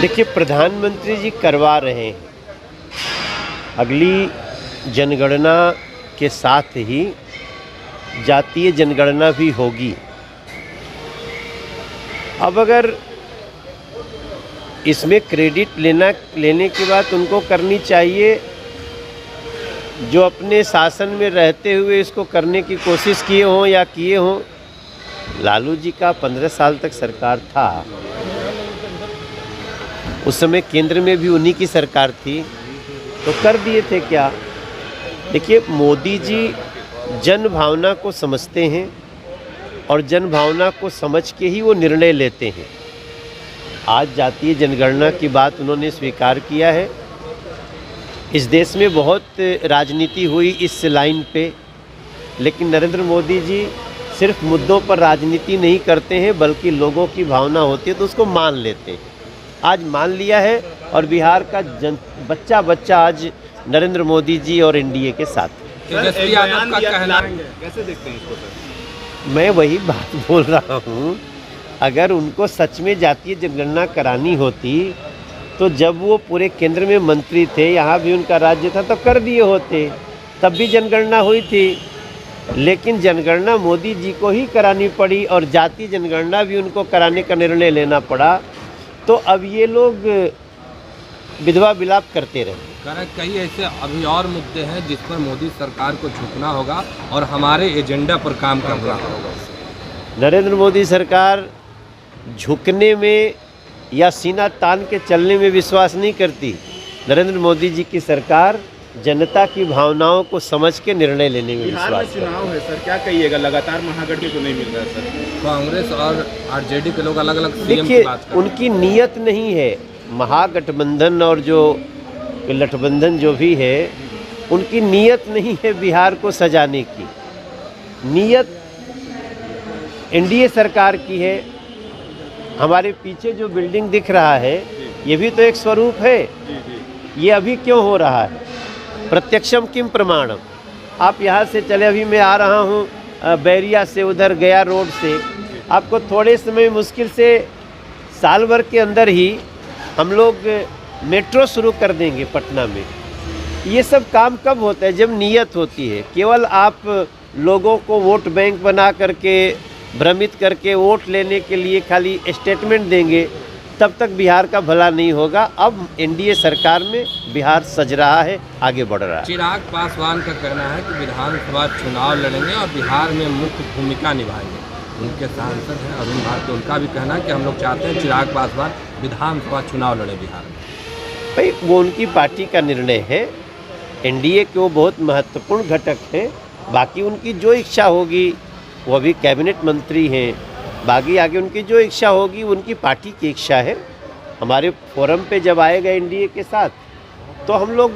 देखिए, प्रधानमंत्री जी करवा रहे हैं। अगली जनगणना के साथ ही जातीय जनगणना भी होगी। अब अगर इसमें क्रेडिट लेने की बात उनको करनी चाहिए जो अपने शासन में रहते हुए इसको करने की कोशिश किए हों या किए हों। लालू जी का 15 साल तक सरकार था, उस समय केंद्र में भी उन्हीं की सरकार थी, तो कर दिए थे क्या। देखिए, मोदी जी जन भावना को समझते हैं और जन भावना को समझ के ही वो निर्णय लेते हैं। आज जातीय जनगणना की बात उन्होंने स्वीकार किया है। इस देश में बहुत राजनीति हुई इस लाइन पे, लेकिन नरेंद्र मोदी जी सिर्फ मुद्दों पर राजनीति नहीं करते हैं, बल्कि लोगों की भावना होती है तो उसको मान लेते हैं। आज मान लिया है और बिहार का बच्चा बच्चा आज नरेंद्र मोदी जी और एनडीए के साथ। तेजस्वी यादव का कहना कैसे देखते हैं इसको सर? मैं वही बात बोल रहा हूँ, अगर उनको सच में जातीय जनगणना करानी होती तो जब वो पूरे केंद्र में मंत्री थे, यहाँ भी उनका राज्य था, तो कर दिए होते, तब भी जनगणना हुई थी। लेकिन जनगणना मोदी जी को ही करानी पड़ी और जातीय जनगणना भी उनको कराने का निर्णय लेना पड़ा, तो अब ये लोग विधवा विलाप करते रहे। कई ऐसे अभी और मुद्दे हैं जिस पर मोदी सरकार को झुकना होगा और हमारे एजेंडा पर काम करना होगा। नरेंद्र मोदी सरकार झुकने में या सीना तान के चलने में विश्वास नहीं करती। नरेंद्र मोदी जी की सरकार जनता की भावनाओं को समझ के निर्णय लेने में विश्वास करती है। चुनाव है सर, क्या कहिएगा? लगातार महागठबंधन को नहीं मिल रहा है सर। कांग्रेस और आरजेडी के लोग अलग अलग सीएम की देखिए, बात कर रहे हैं। उनकी नीयत नहीं है। महागठबंधन और जो गठबंधन जो भी है, उनकी नीयत नहीं है बिहार को सजाने की। नीयत एनडीए सरकार की है। हमारे पीछे जो बिल्डिंग दिख रहा है, ये भी तो एक स्वरूप है। ये अभी क्यों हो रहा है? प्रत्यक्षम किम प्रमाणम। आप यहाँ से चले, अभी मैं आ रहा हूँ बैरिया से, उधर गया रोड से, आपको थोड़े समय मुश्किल से साल भर के अंदर ही हम लोग मेट्रो शुरू कर देंगे पटना में। ये सब काम कब होता है? जब नीयत होती है। केवल आप लोगों को वोट बैंक बना करके, भ्रमित करके वोट लेने के लिए खाली स्टेटमेंट देंगे, तब तक बिहार का भला नहीं होगा। अब एनडीए सरकार में बिहार सज रहा है, आगे बढ़ रहा है। चिराग पासवान का कहना है कि विधानसभा चुनाव लड़ेंगे और बिहार में मुख्य भूमिका निभाएंगे। उनके सांसद हैं अरुण भारती, उनका भी कहना है कि हम लोग चाहते हैं चिराग पासवान विधानसभा चुनाव लड़े बिहार में। भाई, वो उनकी पार्टी का निर्णय है। एनडीए के वो बहुत महत्वपूर्ण घटक हैं। बाकी उनकी जो इच्छा होगी, वो अभी कैबिनेट मंत्री हैं, बाकी आगे उनकी जो इच्छा होगी उनकी पार्टी की इच्छा है। हमारे फोरम पे जब आएगा एनडीए के साथ, तो हम लोग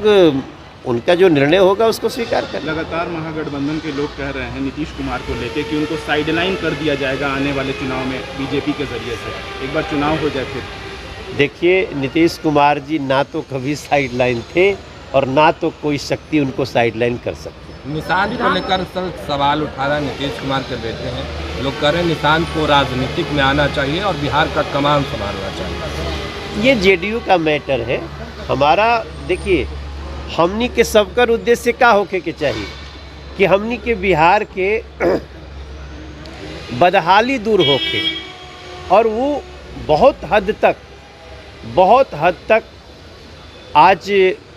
उनका जो निर्णय होगा उसको स्वीकार करें। लगातार महागठबंधन के लोग कह रहे हैं नीतीश कुमार को लेके कि उनको साइडलाइन कर दिया जाएगा आने वाले चुनाव में बीजेपी के जरिए से। एक बार चुनाव हो जाए फिर। देखिए, नीतीश कुमार जी ना तो कभी साइडलाइन थे और ना तो कोई शक्ति उनको साइडलाइन कर सकती। निशांत को लेकर सर सवाल उठा रहा है, नीतीश कुमार के बेटे हैं, लोग कह रहे हैं निशांत को राजनीतिक में आना चाहिए और बिहार का कमान संभालना चाहिए। ये जेडीयू का मैटर है। हमारा देखिए, हमनी के सबकर उद्देश्य क्या होके के चाहिए कि हमनी के बिहार के बदहाली दूर होके, और वो बहुत हद तक आज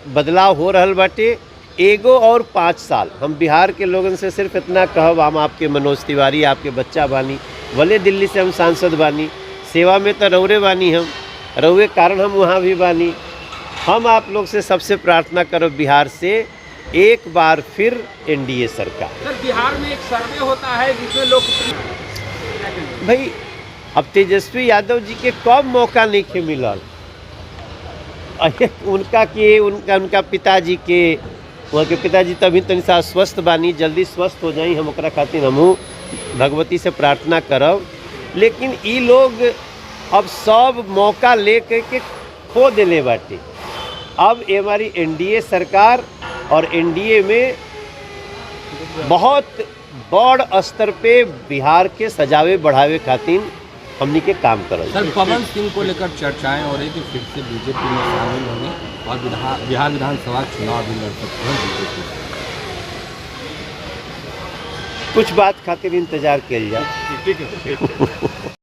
बदलाव हो रहल बाटे। एगो और 5 साल हम बिहार के लोगन से सिर्फ इतना कहब, हम आपके मनोज तिवारी आपके बच्चा बानी, भले दिल्ली से हम सांसद बानी, सेवा में तो रौरे बानी, हम रौरे कारण हम वहाँ भी बानी। हम आप लोग से सबसे प्रार्थना करो बिहार से एक बार फिर एनडीए सरकार। सर, बिहार में एक सर्वे होता है जिसमें लोग, भाई, अब तेजस्वी यादव जी के कब मौका नहीं खे मिलल। उनका पिताजी के, वहाँ के पिताजी तभी तनी सा स्वस्थ बानी, जल्दी स्वस्थ हो जाई, हम ओकरा खातिर हमहूँ भगवती से प्रार्थना करब। लेकिन ई लोग अब सब मौका ले के खो देले बाटे। अब हमारी एनडीए सरकार और एनडीए में बहुत बड़ स्तर पे बिहार के सजावे बढ़ावे खातिर हमनी के काम करल सर, जाए। पवन सिंह को लेकर चर्चाएं हो रही कि फिर से बीजेपी में शामिल होंगे और बिहार विधानसभा चुनाव भी लड़ सकते हैं बीजेपी से। कुछ बात खातिर इंतजार किया जाए। ठीक है।